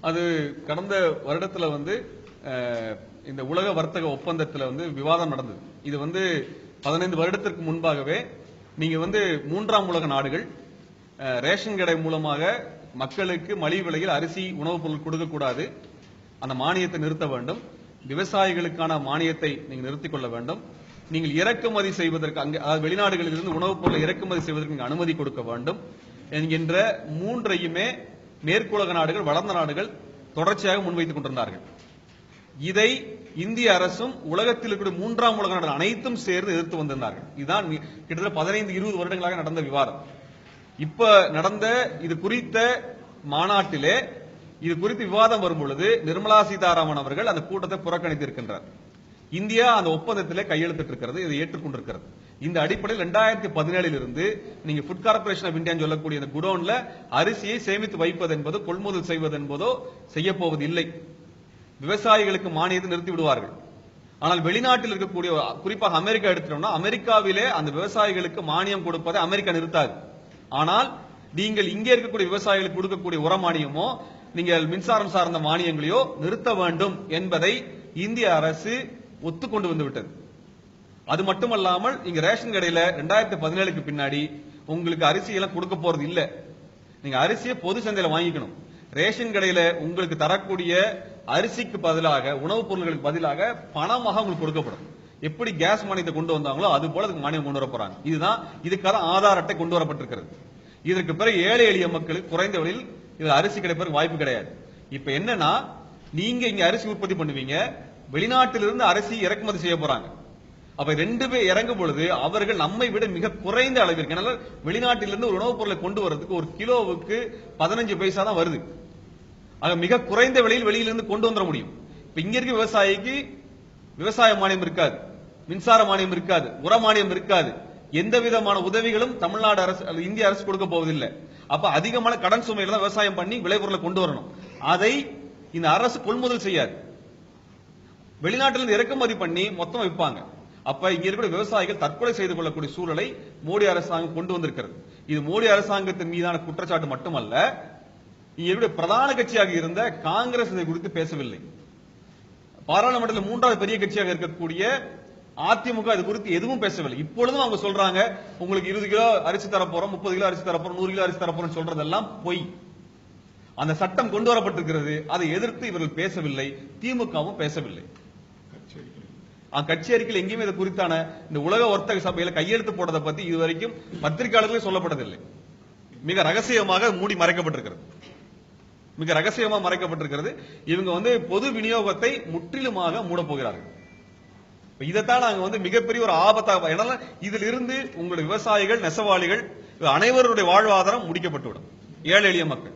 அது கடந்த வருடத்துல இந்த உலக வர்த்தக ஒப்பந்தத்தில் விவாதம் நடந்தது. இது 15 வருடத்திற்கு முன்பாகவே நீங்க மூன்றாம் உலக நாடுகள் ரேஷன் கடை மூலமாக மக்களுக்கு மலிவு விலையில் அரிசி உணவுப் பொருள் கொடுக்கக்கூடாது, அந்த மானியத்தை நிறுத்த வேண்டும், விவசாயிகளுக்கான மானியத்தை நீங்க நிறுத்திக் கொள்ள வேண்டும், நீங்கள் இறக்குமதி செய்வதற்கு அதாவது வெளிநாடுகளில் இருந்து உணவுப் பொருளை இறக்குமதி செய்வதற்கு அனுமதி கொடுக்க வேண்டும் என்கின்ற மூன்றையுமே மேற்குலக நாடுகள், வளர்ந்த நாடுகள் தொடர்ச்சியாக முன்வைத்துக் கொண்டிருந்தார்கள். இதை இந்திய அரசும் உலகத்தில் இருக்கிற மூன்றாம் உலக நாடுகள் அனைத்தும் சேர்ந்து எதிர்த்து வந்திருந்தார்கள். இதுதான் கிட்டத்தட்ட 15-20 வருடங்களாக நடந்த விவாதம். இப்ப நடந்த இது குறித்த மாநாட்டிலே இது குறித்து விவாதம் வரும் பொழுது நிர்மலா சீதாராமன் அவர்கள் அந்த கூட்டத்தை புறக்கணித்திருக்கின்றார். இந்தியா அந்த ஒப்பந்தத்திலே கையெழுத்திட்டு இருக்கிறது, இதை ஏற்றுக்கொண்டிருக்கிறது. இந்த அடிப்படையில் 2017 இருந்து நீங்க ஃபுட் கார்பரேஷன் ஆஃப் இந்தியா சொல்லக்கூடிய இந்த குடோன்ல அரிசியை சேமித்து வைப்பது என்பதோ கொள்முதல் செய்வது என்பதோ செய்ய போவது இல்லை. விவசாயிகளுக்கு மானியத்தை நிறுத்தி விடுவார்கள். ஆனால் வெளிநாட்டில் இருக்கக்கூடிய குறிப்பாக அமெரிக்கா எடுத்துட்டோம்னா அமெரிக்காவிலே அந்த விவசாயிகளுக்கு மானியம் கொடுப்பதை அமெரிக்கா நிறுத்தாது. ஆனால் நீங்கள் இங்கே இருக்கக்கூடிய விவசாயிகளுக்கு கொடுக்கக்கூடிய உர மானியமோ நீங்கள் மின்சாரம் சார்ந்த மானியங்களையோ நிறுத்த வேண்டும் என்பதை இந்திய அரசு ஒத்துக்கொண்டு வந்துவிட்டது. அது மட்டுமல்லாமல் இங்க ரேஷன் கடையில 2017க்கு பின்னாடி உங்களுக்கு அரிசி எல்லாம் கொடுக்க போறது இல்ல. நீங்க அரிசியை பொது சந்தையில வாங்கிக்கணும். ரேஷன் கடையில உங்களுக்கு தரக்கூடிய அரிசிக்கு பதிலாக உணவுப் பொருட்களுக்கு பதிலாக பணமாக உங்களுக்கு கொடுக்கப்படும். எப்படி கேஸ் மானியத்தை கொண்டு வந்தாங்களோ அது போல அதுக்கு மானியம் கொண்டு வர போறாங்க. இதுதான் இதுக்கான ஆதார் அட்டை கொண்டு வரப்பட்டிருக்கிறது. இதற்கு பிறகு ஏழை எளிய மக்களுக்கு குறைந்த விலையில் இதுல அரிசி கிடைப்பதற்கு வாய்ப்பு கிடையாது. இப்ப என்னன்னா நீங்க இங்க அரிசி உற்பத்தி பண்ணுவீங்க, வெளிநாட்டிலிருந்து அரிசி இறக்குமதி செய்ய போறாங்க. அப்ப 2 பேர் இறங்கும் பொழுது அவர்கள் நம்மை விட மிக குறைந்த அளவிற்கு, வெளிநாட்டிலிருந்து ஒரு உணவுப் பொருளை கொண்டு வரதுக்கு ஒரு கிலோவுக்கு 15 பைசா தான் வருது. ஆக மிக குறைந்த விலையில் வெளியிலிருந்து கொண்டு வந்துட முடியும். இப்ப இங்க இருக்க விவசாயிக்கு விவசாய மானியம் இருக்காது, மின்சார மானியம் இருக்காது, உர மானியம் இருக்காது, எந்த விதமான உதவிகளும் தமிழ்நாடு அரசு இந்திய அரசு கொடுக்க போவதில்லை. அப்ப அதிகமான கடன் சுமையில தான் விவசாயம் பண்ணி விளைபொருளை கொண்டு வரணும். அதை இந்த அரசு கொள்முதல் செய்யாது, வெளிநாட்டிலிருந்து இறக்குமதி பண்ணி மொத்தம் விற்பாங்க. அப்ப இங்க இருக்கிற விவசாயிகள் தற்கொலை செய்து கொள்ளக்கூடிய சூழலை மோடி அரசாங்கம் கொண்டு வந்திருக்கிறது. இது மோடி அரசாங்கத்தின் மீதான குற்றச்சாட்டு மட்டுமல்ல, இங்க பிரதான கட்சியாக இருந்த காங்கிரஸ் இதை குறித்து பேசவில்லை. பாராளுமன்றத்தில் 3வது பெரிய கட்சியாக இருக்கக்கூடிய அதிமுக இது குறித்து எதுவும் பேசவில்லை. இப்பொழுதும் அவங்க சொல்றாங்க உங்களுக்கு 20 கிலோ அரிசி தரப்போறோம், 30 கிலோ அரிசி தரப்போறோம், 100 கிலோ அரிசி தரப்போறோம் சொல்றதெல்லாம் பொய். அந்த சட்டம் கொண்டு வரப்பட்டிருக்கிறது, அதை எதிர்த்து இவர்கள் பேசவில்லை, திமுகவும் பேசவில்லை. கட்சி அறிக்கையில் எங்கேயுமே இது குறித்தான இந்த உலக வர்த்தக சபையில கையெழுத்து போட்டதை பத்தி இதுவரைக்கும் பத்திரிகையாளர்களே சொல்லப்பட்டதில்லை. மிக ரகசியமாக மூடி மறைக்கப்பட்டிருக்கிறது, மிக ரகசியமாக மறைக்கப்பட்டிருக்கிறது. இவங்க பொது விநியோகத்தை முற்றிலுமாக மூட போகிறார்கள். இதைத்தான் நாங்க மிகப்பெரிய ஒரு ஆபத்தாக, ஏன்னா இதில் இருந்து உங்களுடைய விவசாயிகள், நெசவாளிகள் அனைவருடைய வாழ்வாதாரம் முடிக்கப்பட்டுவிடும், ஏழை எளிய மக்கள்.